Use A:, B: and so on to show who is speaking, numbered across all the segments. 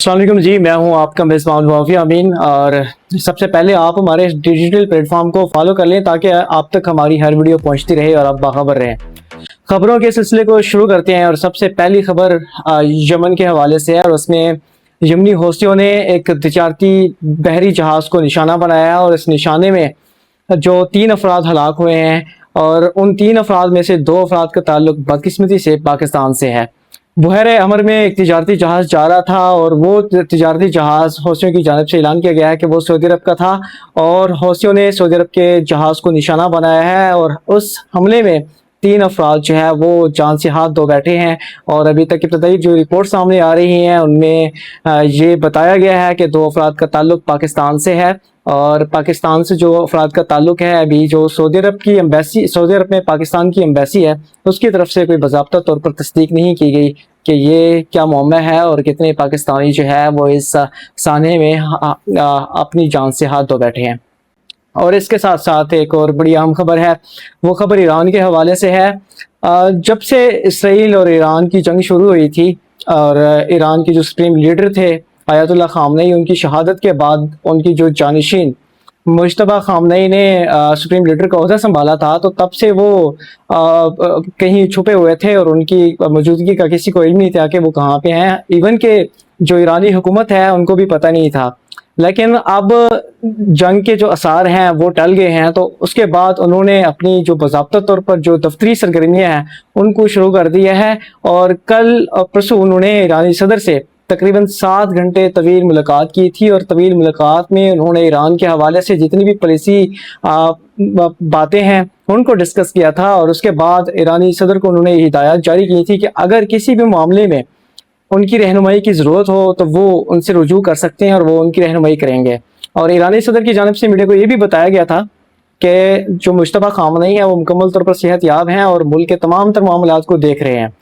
A: अस्सलाम वालेकुम जी, मैं हूं आपका मेज़बान वाफी अमीन। और सबसे पहले आप हमारे डिजिटल प्लेटफॉर्म को फॉलो कर लें ताकि आप तक हमारी हर वीडियो पहुंचती रहे और आप बाखबर रहें। खबरों के सिलसिले को शुरू करते हैं और सबसे पहली खबर यमन के हवाले से है और उसमें यमनी हौसियों ने एक तजारती बहरी जहाज़ को निशाना बनाया और इस निशाने में जो 3 अफराद हलाक हुए हैं और उन 3 अफराद में से 2 अफराद का ताल्लुक बदकिस्मती से पाकिस्तान से है। बहरे अमर में एक तिजारती जहाज़ जा रहा था और वो तिजारती जहाज़ हौसियों की जानिब से ऐलान किया गया है कि वो सऊदी अरब का था और हौसियों ने सऊदी अरब के जहाज़ को निशाना बनाया है और उस हमले में 3 अफराद जो है वो जान से हाथ धो बैठे हैं। और अभी तक इब्तदाई जो रिपोर्ट सामने आ रही हैं उनमें ये बताया गया है कि 2 अफराद का ताल्लुक पाकिस्तान से है और पाकिस्तान से जो अफराद का ताल्लुक है अभी जो सऊदी अरब की एम्बेसी, सऊदी अरब में पाकिस्तान की एम्बेसी है, उसकी तरफ से कोई बाज़ाब्ता तौर पर तस्दीक नहीं की गई कि ये क्या मामला है और कितने पाकिस्तानी जो है वो इस साने में अपनी जान से हाथ धो बैठे हैं। और इसके साथ साथ एक और बड़ी अहम खबर है, वो खबर ईरान के हवाले से है। जब से इसराइल और ईरान की जंग शुरू हुई थी और ईरान के जो सुप्रीम लीडर थे आयतुल्लाह खामनेई, उनकी शहादत के बाद उनकी जो जानिशीन मुज्तबा खामनेई ने सुप्रीम लीडर का ओहदा संभाला था, तो तब से वो कहीं छुपे हुए थे और उनकी मौजूदगी का किसी को इल्म नहीं था कि वो कहाँ पे हैं। इवन के जो ईरानी हुकूमत है उनको भी पता नहीं था। लेकिन अब जंग के जो आसार हैं वो टल गए हैं, तो उसके बाद उन्होंने अपनी जो बाज़ाब्ता तौर पर जो दफ्तरी सरगर्मियाँ हैं उनको शुरू कर दिया है। और कल परसों उन्होंने ईरानी सदर से तकरीबन 7 घंटे तवील मुलाकात की थी और तवील मुलाकात में उन्होंने ईरान के हवाले से जितनी भी पॉलिसी बातें हैं उनको डिस्कस किया था। और उसके बाद ईरानी सदर को उन्होंने हिदायत जारी की थी कि अगर किसी भी मामले में उनकी रहनुमाई की ज़रूरत हो तो वो उनसे रुजू कर सकते हैं और वो उनकी रहनुमाई करेंगे। और ईरानी सदर की जानिब से मीडिया को ये भी बताया गया था कि जो मुज्तबा खामनेई है वो मुकम्मल तौर पर सेहत याब हैं और मुल्क के तमाम तर मामलात को देख रहे हैं।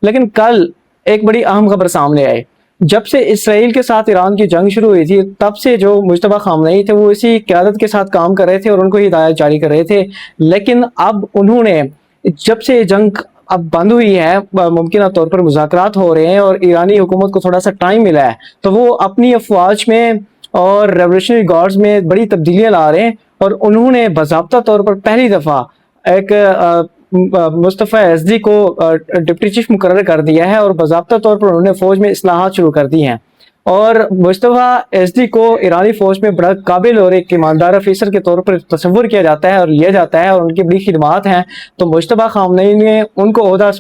A: लेकिन कल एक बड़ी अहम खबर सामने आई। जब से इसराइल के साथ ईरान की जंग शुरू हुई थी तब से जो मुज्तबा खामनेई थे वो इसी क़यादत के साथ काम कर रहे थे और उनको हिदायत जारी कर रहे थे। लेकिन अब उन्होंने, जब से जंग अब बंद हुई है, मुमकिन तौर पर मुज़ाकरात हो रहे हैं और ईरानी हुकूमत को थोड़ा सा टाइम मिला है, तो वो अपनी अफवाज में और रेवोल्यूशनरी गार्ड्स में बड़ी तब्दीलियाँ ला रहे हैं। और उन्होंने बाज़ाब्ता तौर पर पहली दफ़ा एक मुस्तफ़ा एज़दी को डिप्टी चीफ मुकर्रर कर दिया है और बाज़ाब्ता तौर पर उन्होंने फ़ौज में इस्लाहात शुरू कर दी हैं। और मुस्तफ़ा एज़दी को ईरानी फ़ौज में बड़ा काबिल और एक ईमानदार अफीसर के तौर पर तस्वुर किया जाता है और लिया जाता है और उनकी बड़ी खिदमात हैं। तो मुज्तबा खामनेई ने उनको ओहदा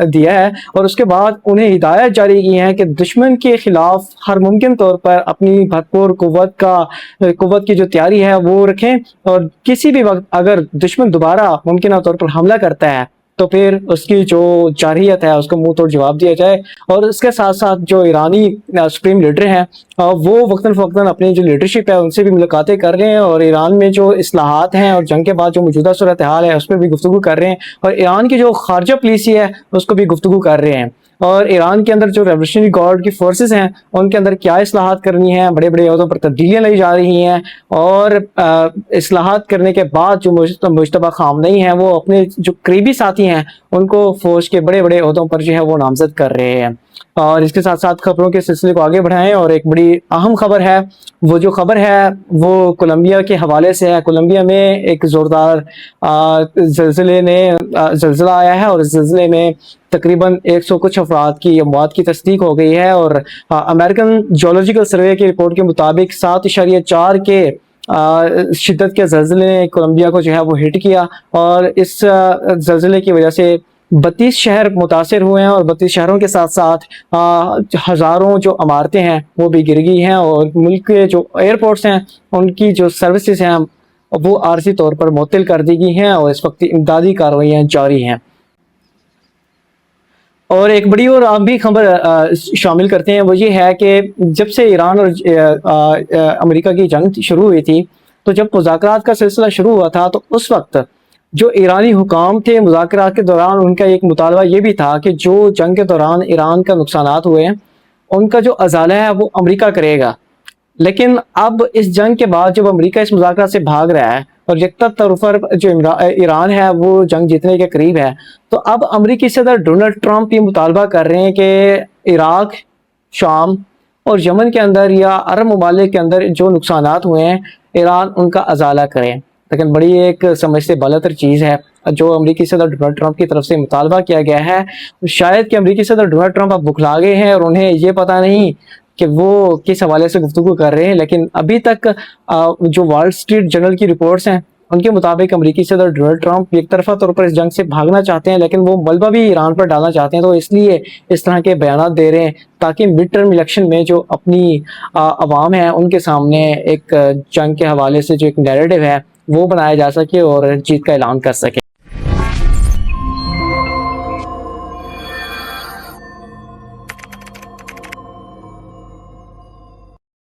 A: दिया है और उसके बाद उन्हें हिदायत जारी की है कि दुश्मन के खिलाफ हर मुमकिन तौर पर अपनी भरपूर कुव्वत की जो तैयारी है वो रखें और किसी भी वक्त अगर दुश्मन दोबारा मुमकिन तौर पर हमला करता है तो फिर उसकी जो जारहियत है उसको मुंह तोड़ जवाब दिया जाए। और इसके साथ साथ जो ईरानी सुप्रीम लीडर हैं वो वक्तन फ़वक्तन अपनी जो लीडरशिप है उनसे भी मुलाकातें कर रहे हैं और ईरान में जो इस्लाहात हैं और जंग के बाद जो मौजूदा सूरत हाल है उस पर भी गुफ्तगू कर रहे हैं और ईरान की जो खारजा पॉलिसी है उसको भी गुफ्तगू कर रहे हैं। और ईरान के अंदर जो रेवोल्यूशनरी गार्ड की फोर्सेस हैं उनके अंदर क्या इस्लाहात करनी है, बड़े बड़े अहदों पर तब्दीलियाँ लाई जा रही हैं और इस्लाहात करने के बाद जो मुज्तबा खामनेई हैं वो अपने जो करीबी साथी हैं उनको फौज के बड़े बड़े अहदों पर जो है वो नामजद कर रहे हैं। और इसके साथ साथ खबरों के सिलसिले को आगे बढ़ाएं और एक बड़ी अहम खबर है, वो जो खबर है वो कोलंबिया के हवाले से है। कोलंबिया में एक ज़ोरदार ज़लज़ला आया है और इस ज़लज़ले में तकरीबन 100 कुछ अफराद की मौत की तस्दीक हो गई है। और अमेरिकन जियोलॉजिकल सर्वे की रिपोर्ट के मुताबिक 7.4 के शिद्दत के ज़लज़ले ने कोलंबिया को जो है वो हिट किया और इस ज़लज़ले की वजह से 32 शहर मुतासिर हुए हैं और 32 शहरों के साथ साथ हज़ारों जो इमारतें हैं वो भी गिर गई हैं और मुल्क के जो एयरपोर्ट्स हैं उनकी जो सर्विसेज हैं वो आर्जी तौर पर मुअत्तल कर दी गई हैं और इस वक्त इमदादी कार्रवाइयाँ जारी हैं। और एक बड़ी और आप भी खबर शामिल करते हैं, वो ये है कि जब से ईरान और अमेरिका की जंग शुरू हुई थी तो जब मुज़ाकरात का सिलसिला शुरू हुआ था तो उस वक्त जो ईरानी हुकाम थे मुज़ाकरात के दौरान उनका एक मुतालबा ये भी था कि जो जंग के दौरान ईरान का नुकसानात हुए हैं उनका जो अज़ाला है वो अमेरिका करेगा। लेकिन अब इस जंग के बाद जब अमेरिका इस मुज़ाकरात से भाग रहा है और यकता तौर पर जो ईरान है वो जंग जीतने के करीब है, तो अब अमेरिकी सदर डोनाल्ड ट्रंप ये मुतालबा कर रहे हैं कि इराक, शाम اور یمن کے اندر یا عرب ممالک کے اندر جو نقصانات ہوئے ہیں ایران ان کا ازالہ کرے. لیکن بڑی ایک سمجھ سے بالاتر چیز ہے جو امریکی صدر ڈونلڈ ٹرمپ کی طرف سے مطالبہ کیا گیا ہے. شاید کہ امریکی صدر ڈونلڈ ٹرمپ اب بکھلا گئے ہیں اور انہیں یہ پتہ نہیں کہ وہ کس حوالے سے گفتگو کر رہے ہیں. لیکن ابھی تک جو وال اسٹریٹ جرنل کی رپورٹس ہیں ان کے مطابق امریکی صدر ڈونلڈ ٹرمپ ایک طرفہ طور پر اس جنگ سے بھاگنا چاہتے ہیں، لیکن وہ ملبہ بھی ایران پر ڈالنا چاہتے ہیں. تو اس لیے اس طرح کے بیانات دے رہے ہیں تاکہ مڈ ٹرم الیکشن میں جو اپنی عوام ہیں ان کے سامنے ایک جنگ کے حوالے سے جو ایک نیریٹو ہے وہ بنایا جا سکے اور جیت کا اعلان کر سکے.